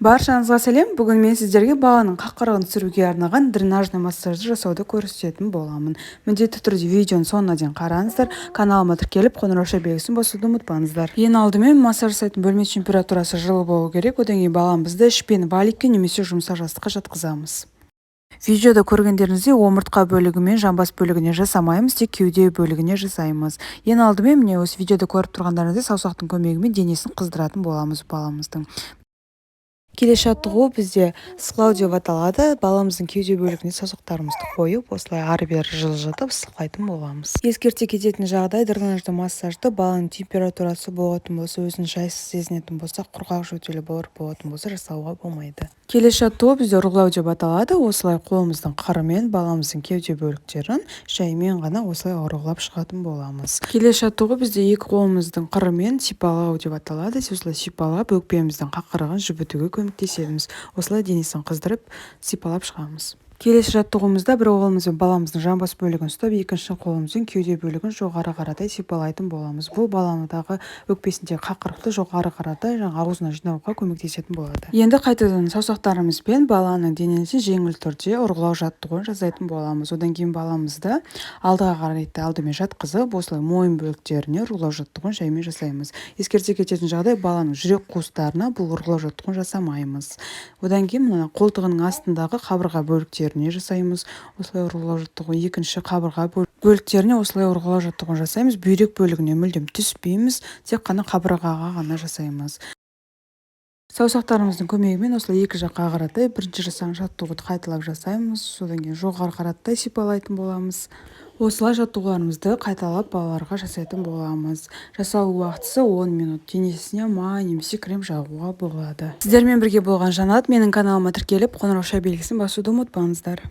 Баршаңызға сәлем. Бүгін мен сіздерге баланың қақырығын түсіруге арналған дренажный массажды жасауды көрсететін боламын. Міндетті түрде видеоны соңына дейін қараңыздар. Каналыма тіркеліп, қоңырау белгісін басуды ұмытпаңыздар. Ең алдымен массаж жасайтын бөлме температурасы жылы болу керек. Одан кейін баламызды ішпен валикке немесе жұмсақ жастыққа жатқызамыз. Видеода көргендеріңіздей омыртқа бөлігі мен жамбас бөлігіне жасамаймыз, тек кеуде бөлігіне жасаймыз. Ең алдымен міне осы видеода көріп тұрғандарыңыздай саусақтың көмегімен денесін қыздыратын боламыз баламыздың. Келесі жаттығу бізде сықлау деп аталады. Баламыздың кеуде бөлігіне саусақтарымызды қойып, осылай ары-бері жылжытып сықлайтын боламыз. Ескерте кететін жағдай, дренажды массажды баланың температурасы болатын болса, өзін жайсыз сезінетін болса, құрғақ жөтелі бауыр болатын болса, жасауға болмайды. Келесі жаттығу бізде ұрғылау деп аталады. Осылай қолымыздың қырымен баламыздың кеуде бөліктерін жаймен ғана осылай ұрғылап шығатын боламыз. Келесі жаттығу бізде екі қолымыздың қырымен сипалау деп аталады. Осылай сипалап өкпеміздің қақырығын жібітуге көмектесеміз. Осылай денесін қыздырып сипалап шығамыз. Келесі жаттығуымызда бір қолымызбен баламыздың жамбас бөлігін ұстап, екінші қолымызбен кеуде бөлігін жоғары қаратай сипалайтын боламыз. Бұл баламыздағы өкпесіндегі қақырықты жоғары қаратай аузына жинауға көмектесетін болады. Енді қайтадан саусақтарымызбен баланың денесін жеңіл түрде ұрғылау жаттығуын жасайтын боламыз. Одан кейін баламызды алдыға қарай алдымен жатқызып, осылай мойын бөліктеріне ұрғылау жаттығуын жаймен жасаймыз. Ескерте кететін жағдай, баланың жүрек қуыстарына бұл ұрғылау жаттығуын жасамаймыз. Одан кейін қолтығының астындағы қабырға бөліктеріне жасаймыз. Осылай ұрғылау жаттығуын, екінші қабырға бөліктеріне осылай ұрғылау жаттығуын жасаймыз. Бүйрек бөлігіне мүлдем түспейміз, тек қана қабырғаға ғана жасаймыз. Саусақтарымыздың көмегімен осылай екі жаққа қаратай бірінші жасаған жаттығуды қайталап жасаймыз. Содан кейін жоғары қаратай сипалайтын боламыз. Осылай жаттығуларымызды қайталап балаларға жасайтын боламыз. Жасау уақытысы 10 минут. Денесіне май немесе крем жағуға болады. Сіздермен бірге болған Жанат. Менің каналыма тіркеліп, қоңырау белгісін басуды ұмытпаңыздар.